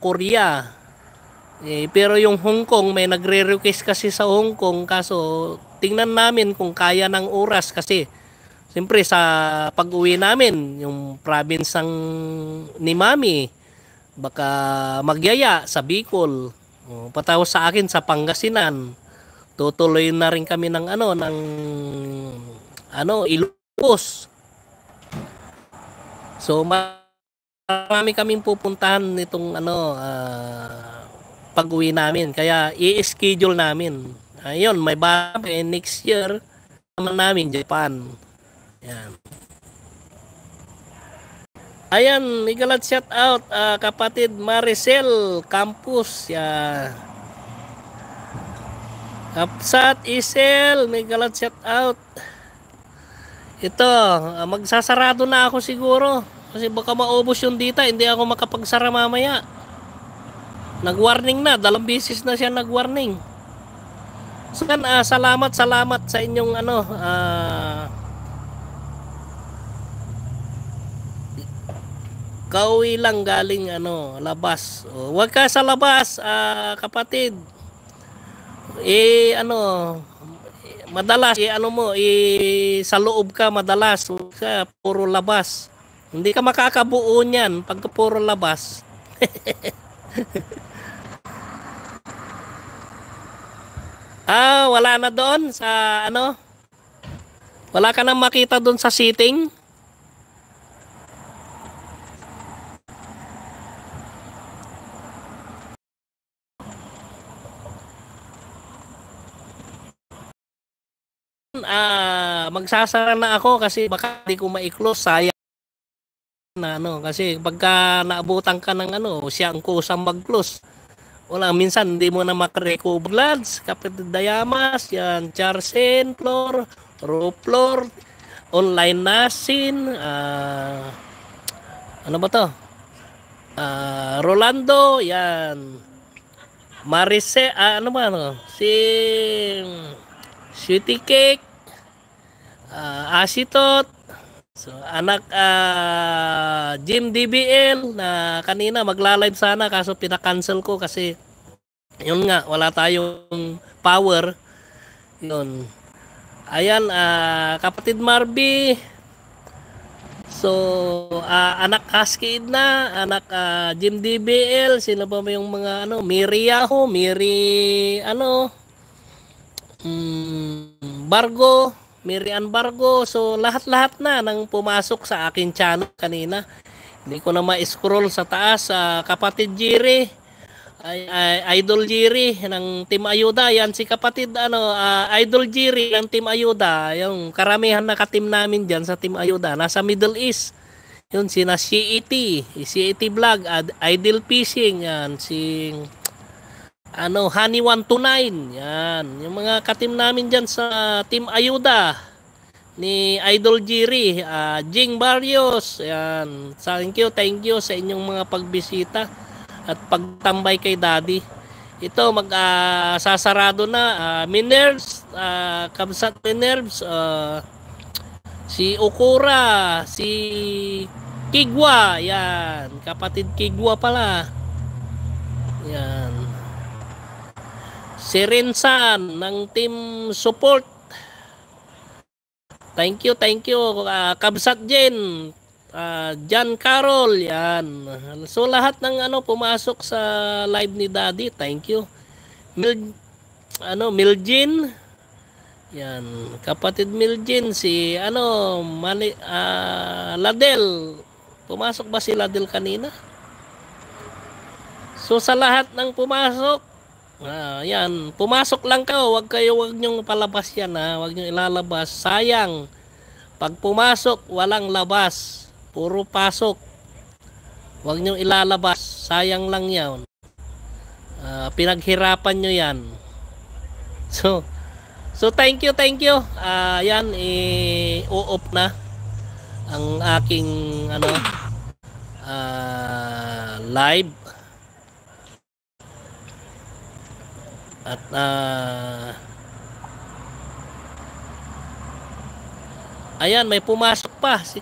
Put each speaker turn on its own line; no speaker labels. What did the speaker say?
Korea. Pero yung Hong Kong, may nagre-request kasi sa Hong Kong, kaso tingnan namin kung kaya ng oras kasi siyempre sa pag-uwi namin, yung province ng ni Mami, baka magyaya sa Bicol. Patapos sa akin sa Pangasinan. Tutuloy na rin kami ng Ilocos. So marami kaming pupuntahan nitong pag-uwi namin. Kaya i-schedule namin. Ayun, may bago next year naman namin Japan. Yan. Ayan, Migalat shout out kapatid Maricel Campus. Yan. Kapsat Isel, Migalat shout out. Ito, magsasarado na ako siguro. Kasi baka maubos yung data, hindi ako makapagsara mamaya. Nag-warning na, 2 beses na siya nag-warning. So, salamat sa inyong kauwi lang galing labas. Huwag ka sa labas, kapatid. Madalas sa loob ka madalas, sa puro labas. Hindi ka makakabuo niyan pag puro labas. Wala na doon sa wala ka nang makita doon sa sitting. Magsasara na ako kasi baka hindi ko ma-close, sayang na kasi pagka naabutan ka ng siya ang kusang mag-close, wala, minsan hindi mo na makarecover. Lads, Kapitid Dayamas, yan, Charsen, Flor, Roplor, Online Nasin, ano ba to? Rolando, yan, Marise, si Sweetie Cake, Asitot, so anak Jim DBL na kanina magla-live sana kaso pina-cancel ko kasi yun nga, wala tayong power. Yun. Ayan, kapatid Marby. So, anak Cascade na, anak Jim DBL, sino pa yung mga Miri Yahoo, Miri Bargo, Miriam Bargo. So lahat-lahat na nang pumasok sa akin channel kanina. Hindi ko na ma-scroll sa taas. Kapatid Jiri, Idol Jiri ng Team Ayuda. Yan si kapatid Idol Jiri ng Team Ayuda. Yung karamihan na ka-team namin diyan sa Team Ayuda nasa Middle East. Yun sina CET Vlog, Idol Fishing, yan si Honey 129, yan. Yung mga ka-team namin diyan sa Team Ayuda ni Idol Jiri, Jing Barrios, yan. Thank you sa inyong mga pagbisita at pagtambay kay Daddy. Ito sasarado na, Minerves, Kabsat Minerves, si Okura, si Kigwa, yan, kapatid Kigwa pala, yan. Si Rinsan ng Team Support, thank you, Kabsat Jen, John Carol, yan. So lahat ng pumasok sa live ni Daddy, thank you. Miljin, yan, kapatid Miljin, si Ladel, pumasok ba si Ladel kanina? So sa lahat ng pumasok, yan, pumasok lang kayo, wag nyong palabas yan, wag nyong ilalabas, sayang. Pag pumasok, walang labas, puro pasok. Wag nyong ilalabas, sayang lang yan. Pinaghirapan nyo yan. So thank you. Yan, i-off na ang aking live. At ayan, may pumasok pa si